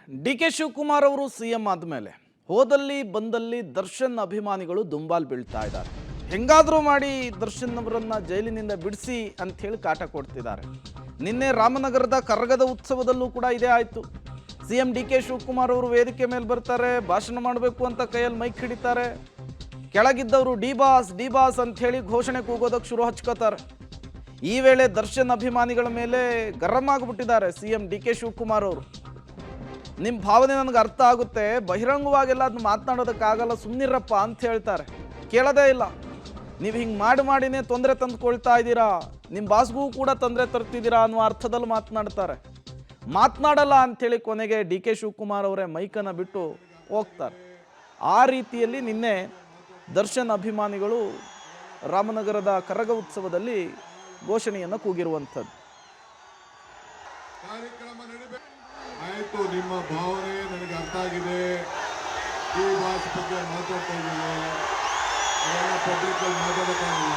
D K Shivakumar ಅವರು CM ಆದಮೇಲೆ ಹೋದಲ್ಲಿ ಬಂದಲ್ಲಿ ದರ್ಶನ್ ಅಭಿಮಾನಿಗಳು ದುಂಬಾಲ್ ಬೀಳ್ತಾ ಇದ್ದಾರೆ. ಹೆಂಗಾದರೂ ಮಾಡಿ ದರ್ಶನ್ ಅವರನ್ನ ಜೈಲಿನಿಂದ ಬಿಡಿಸಿ ಅಂತ ಹೇಳಿ ಕಾಟ ಕೊಡ್ತಿದ್ದಾರೆ. ನಿನ್ನೆ ರಾಮನಗರದ ಕರಗದ ಉತ್ಸವದಲ್ಲೂ ಕೂಡ ಇದೇ ಆಯಿತು. ಸಿಎಂ ಡಿ ಕೆ ಶಿವಕುಮಾರ್ ಅವರು ವೇದಿಕೆ ಮೇಲೆ ಬರ್ತಾರೆ, ಭಾಷಣ ಮಾಡಬೇಕು ಅಂತ ಕೈಯಲ್ಲಿ ಮೈಕ್ ಹಿಡಿತಾರೆ. ಕೆಳಗಿದ್ದವರು ಡಿ ಬಾಸ್ ಅಂತ ಹೇಳಿ ಘೋಷಣೆ ಕೂಗೋದಕ್ಕೆ ಶುರು ಹಚ್ಕೋತಾರೆ. ಈ ವೇಳೆ ದರ್ಶನ್ ಅಭಿಮಾನಿಗಳ ಮೇಲೆ ಗರಂ ಆಗಿಬಿಟ್ಟಿದ್ದಾರೆ ಸಿಎಂ ಡಿ ಕೆ ಶಿವಕುಮಾರ್ ಅವರು. ನಿಮ್ಮ ಭಾವನೆ ನನಗೆ ಅರ್ಥ ಆಗುತ್ತೆ, ಬಹಿರಂಗವಾಗೆಲ್ಲ ಅದನ್ನ ಮಾತನಾಡೋದಕ್ಕಾಗಲ್ಲ, ಸುಮ್ಮನಿರಪ್ಪ ಅಂತ ಹೇಳ್ತಾರೆ. ಕೇಳೋದೇ ಇಲ್ಲ. ನೀವು ಹಿಂಗೆ ಮಾಡಿನೇ ತೊಂದರೆ ತಂದುಕೊಳ್ತಾ ಇದ್ದೀರಾ, ನಿಮ್ಮ ಬಾಸ್ಗೂ ಕೂಡ ತೊಂದರೆ ತರ್ತಿದ್ದೀರಾ ಅನ್ನೋ ಅರ್ಥದಲ್ಲಿ ಮಾತನಾಡ್ತಾರೆ. ಮಾತನಾಡಲ್ಲ ಅಂಥೇಳಿ ಕೊನೆಗೆ ಡಿ ಕೆ ಶಿವಕುಮಾರ್ ಅವರೇ ಮೈಕನ್ನು ಬಿಟ್ಟು ಹೋಗ್ತಾರೆ. ಆ ರೀತಿಯಲ್ಲಿ ನಿನ್ನೆ ದರ್ಶನ್ ಅಭಿಮಾನಿಗಳು ರಾಮನಗರದ ಕರಗ ಉತ್ಸವದಲ್ಲಿ ಘೋಷಣೆಯನ್ನು ಕೂಗಿರುವಂಥದ್ದು. ಆಯ್ತು, ನಿಮ್ಮ ಭಾವನೆ ನನಗೆ ಅರ್ಥ ಆಗಿದೆ. ಈ ಭಾಷೆ ಬಗ್ಗೆ ಮಾತಾಡ್ತಾ ಇದ್ದೀನಿ, ಅದೆಲ್ಲ ಪಬ್ಲಿಕಲ್ಲಿ ಮಾತಾಡೋಕ್ಕಾಗಲ್ಲ.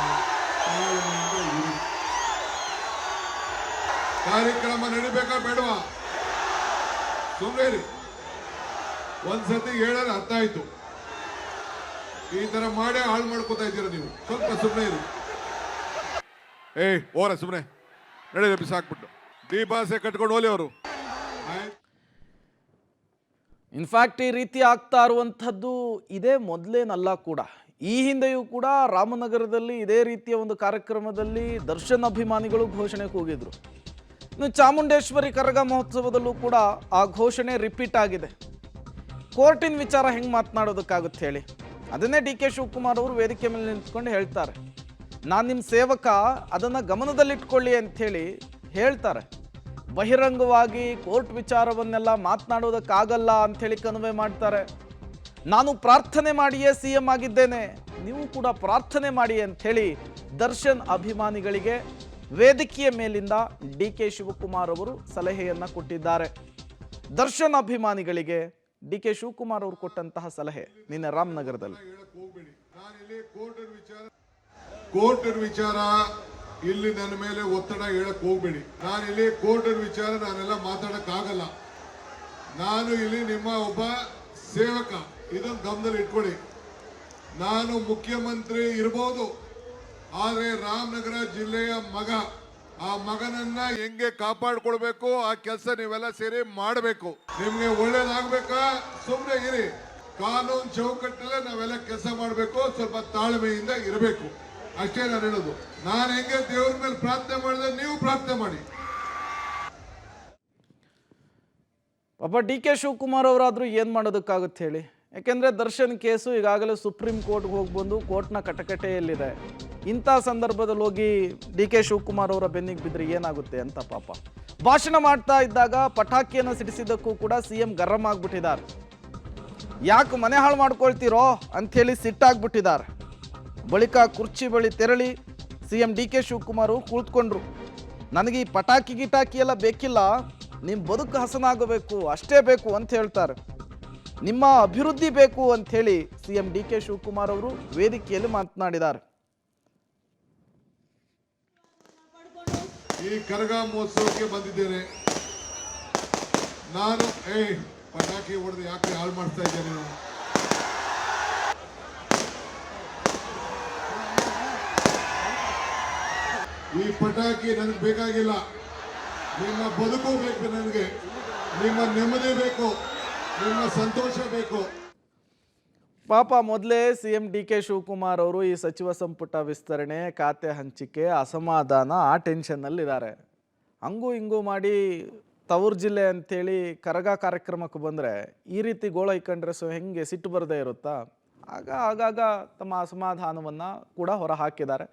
ಕಾರ್ಯಕ್ರಮ ನಡಿಬೇಕಾ ಬೇಡವಾ? ಸುಮ್ಮನೆ ಇರಿ. ಒಂದ್ಸತಿ ಹೇಳಿದ್ರೆ ಅರ್ಥ ಆಯ್ತು. ಈ ತರ ಮಾಡೇ ಹಾಳು ಮಾಡ್ಕೋತಾ ಇದ್ದೀರ ನೀವು. ಸ್ವಲ್ಪ ಸುಮ್ಮನೆ ಇರಿ. ಓರ ಸುಮ್ಮನೆ ನಡೀರಿ, ಬಿಸಾಕ್ಬಿಟ್ಟು ಡಿ ಭಾಷೆ ಕಟ್ಕೊಂಡು ಹೋಲಿ ಅವರು. ಇನ್ಫ್ಯಾಕ್ಟ್ ಈ ರೀತಿ ಆಗ್ತಾ ಇರುವಂಥದ್ದು ಇದೇ ಮೊದಲೇನಲ್ಲ ಕೂಡ. ಈ ಹಿಂದೆಯೂ ಕೂಡ ರಾಮನಗರದಲ್ಲಿ ಇದೇ ರೀತಿಯ ಒಂದು ಕಾರ್ಯಕ್ರಮದಲ್ಲಿ ದರ್ಶನ್ ಅಭಿಮಾನಿಗಳು ಘೋಷಣೆ ಕೂಗಿದ್ರು. ಇನ್ನು ಚಾಮುಂಡೇಶ್ವರಿ ಕರಗ ಮಹೋತ್ಸವದಲ್ಲೂ ಕೂಡ ಆ ಘೋಷಣೆ ರಿಪೀಟ್ ಆಗಿದೆ. ಕೋರ್ಟಿನ ವಿಚಾರ ಹೆಂಗೆ ಮಾತನಾಡೋದಕ್ಕಾಗುತ್ತೆ ಹೇಳಿ? ಅದನ್ನೇ ಡಿ ಕೆ ಶಿವಕುಮಾರ್ ಅವರು ವೇದಿಕೆ ಮೇಲೆ ನಿಂತ್ಕೊಂಡು ಹೇಳ್ತಾರೆ. ನಾನು ನಿಮ್ಮ ಸೇವಕ, ಅದನ್ನು ಗಮನದಲ್ಲಿಟ್ಕೊಳ್ಳಿ ಅಂಥೇಳಿ ಹೇಳ್ತಾರೆ. ಬಹಿರಂಗವಾಗಿ ಕೋರ್ಟ್ ವಿಚಾರವನ್ನೆಲ್ಲ ಮಾತನಾಡೋದಕ್ಕಾಗಲ್ಲ ಅಂಥೇಳಿ ಕನ್ವೆ ಮಾಡ್ತಾರೆ. ನಾನು ಪ್ರಾರ್ಥನೆ ಮಾಡಿಯೇ ಸಿ ಎಂ ಆಗಿದ್ದೇನೆ, ನೀವು ಕೂಡ ಪ್ರಾರ್ಥನೆ ಮಾಡಿ ಅಂಥೇಳಿ ದರ್ಶನ್ ಅಭಿಮಾನಿಗಳಿಗೆ ವೇದಿಕೆಯ ಮೇಲಿಂದ ಡಿ ಕೆ ಶಿವಕುಮಾರ್ ಅವರು ಸಲಹೆಯನ್ನು ಕೊಟ್ಟಿದ್ದಾರೆ. ದರ್ಶನ್ ಅಭಿಮಾನಿಗಳಿಗೆ ಡಿ ಕೆ ಶಿವಕುಮಾರ್ ಅವರು ಕೊಟ್ಟಂತಹ ಸಲಹೆ ನಿನ್ನೆ ರಾಮನಗರದಲ್ಲಿ. ಕೋರ್ಟರ್ ವಿಚಾರ ಇಲ್ಲಿ ನನ್ನ ಮೇಲೆ ಒತ್ತಡ ಹೇಳಕ್ ಹೋಗ್ಬೇಡಿ. ನಾನು ಇಲ್ಲಿ ಕೋರ್ಟರ್ ವಿಚಾರ ನಾನೆಲ್ಲ ಮಾತಾಡಕ್ ಆಗಲ್ಲ. ನಾನು ಇಲ್ಲಿ ನಿಮ್ಮ ಒಬ್ಬ ಸೇವಕ, ಇದನ್ನು ಗಮನದಲ್ಲಿ ಇಟ್ಕೊಳ್ಳಿ. ನಾನು ಮುಖ್ಯಮಂತ್ರಿ ಇರ್ಬೋದು, ಆದ್ರೆ ರಾಮನಗರ ಜಿಲ್ಲೆಯ ಮಗ, ಆ ಮಗನನ್ನ ಹೆಂಗೆ ಕಾಪಾಡ್ಕೊಳ್ಬೇಕು ಆ ಕೆಲಸ ನೀವೆಲ್ಲ ಸೇರಿ ಮಾಡಬೇಕು. ನಿಮ್ಗೆ ಒಳ್ಳೇದಾಗ್ಬೇಕಾ? ಸುಮ್ಮನೆ ಇರಿ. ಕಾನೂನು ಚೌಕಟ್ಟಲ್ಲೇ ನಾವೆಲ್ಲ ಕೆಲಸ ಮಾಡಬೇಕು. ಸ್ವಲ್ಪ ತಾಳ್ಮೆಯಿಂದ ಇರಬೇಕು, ಅಷ್ಟೇ ನಾನು ಹೇಳೋದು. ನಾನು ಹೆಂಗೆ ದೇವ್ರ ಮೇಲೆ ಪ್ರಾರ್ಥನೆ ಮಾಡಿದ್ರೆ ನೀವು ಪ್ರಾರ್ಥನೆ ಮಾಡಿ. ಪಾಪ ಡಿ ಕೆ ಶಿವಕುಮಾರ್ ಅವರಾದ್ರೂ ಏನ್ ಮಾಡೋದಕ್ಕಾಗುತ್ತೆ ಹೇಳಿ? ಯಾಕೆಂದ್ರೆ ದರ್ಶನ್ ಕೇಸು ಈಗಾಗಲೇ ಸುಪ್ರೀಂ ಕೋರ್ಟ್ಗೆ ಹೋಗಿ ಬಂದು ಕೋರ್ಟ್ನ ಕಟಕಟೆಯಲ್ಲಿದೆ. ಇಂಥ ಸಂದರ್ಭದಲ್ಲಿ ಹೋಗಿ ಡಿ ಕೆ ಶಿವಕುಮಾರ್ ಅವರ ಬೆನ್ನಿಗೆ ಬಿದ್ದರೆ ಏನಾಗುತ್ತೆ ಅಂತ ಪಾಪ ಭಾಷಣ ಮಾಡ್ತಾ ಇದ್ದಾಗ ಪಟಾಕಿಯನ್ನು ಸಿಡಿಸಿದ್ದಕ್ಕೂ ಕೂಡ ಸಿಎಂ ಗರಂ ಆಗ್ಬಿಟ್ಟಿದ್ದಾರೆ. ಯಾಕೆ ಮನೆ ಹಾಳು ಮಾಡ್ಕೊಳ್ತೀರೋ ಅಂಥೇಳಿ ಸಿಟ್ಟಾಗ್ಬಿಟ್ಟಿದ್ದಾರೆ. ಬಳಿಕ ಕುರ್ಚಿ ಬಳಿ ತೆರಳಿ ಸಿಎಂ ಡಿ ಕೆ ಶಿವಕುಮಾರ್ ಕುಳಿತುಕೊಂಡ್ರು. ನನಗೆ ಈ ಪಟಾಕಿ ಗಿಟಾಕಿ ಎಲ್ಲ ಬೇಕಿಲ್ಲ, ನಿಮ್ಮ ಬದುಕು ಹಸನಾಗಬೇಕು ಅಷ್ಟೇ ಬೇಕು ಅಂತ ಹೇಳ್ತಾರೆ. ನಿಮ್ಮ ಅಭಿವೃದ್ಧಿ ಬೇಕು ಅಂಥೇಳಿ ಸಿಎಂ ಡಿ ಕೆ ಶಿವಕುಮಾರ್ ಅವರು ವೇದಿಕೆಯಲ್ಲಿ ಮಾತನಾಡಿದ್ದಾರೆ. ಈ ಕರಗ ಮಹೋತ್ಸವಕ್ಕೆ ಬಂದಿದ್ದೇನೆ ನಾನು. ಪಟಾಕಿ ಹೊಡೆದು ಯಾಕೆ ಹಾಳು ಮಾಡ್ತಾ ಇದ್ದೇನೆ ನೀವು? ಈ ಪಟಾಕಿ ನನಗೆ ಬೇಕಾಗಿಲ್ಲ. ನಿಮ್ಮ ಬದುಕು ಬೇಕು ನನಗೆ, ನಿಮ್ಮ ನೆಮ್ಮದಿ ಬೇಕು, ನಿಮ್ಮ ಸಂತೋಷ ಬೇಕು. ಪಾಪ ಮೊದಲೇ ಸಿಎಂ ಡಿ ಕೆ ಶಿವಕುಮಾರ್ ಅವರು ಈ ಸಚಿವ ಸಂಪುಟ ವಿಸ್ತರಣೆ, ಖಾತೆ ಹಂಚಿಕೆ, ಅಸಮಾಧಾನ, ಆ ಟೆನ್ಷನ್ನಲ್ಲಿದ್ದಾರೆ. ಹಂಗೂ ಹಿಂಗೂ ಮಾಡಿ ತವರು ಜಿಲ್ಲೆ ಅಂಥೇಳಿ ಕರಗ ಕಾರ್ಯಕ್ರಮಕ್ಕೆ ಬಂದರೆ ಈ ರೀತಿ ಗೋಳ ಇಕ್ಕಂಡ್ರೆ ಹೆಂಗೆ ಸಿಟ್ಟು ಬರದೇ ಇರುತ್ತಾ? ಆಗಾಗ ತಮ್ಮ ಅಸಮಾಧಾನವನ್ನು ಕೂಡ ಹೊರ ಹಾಕಿದ್ದಾರೆ.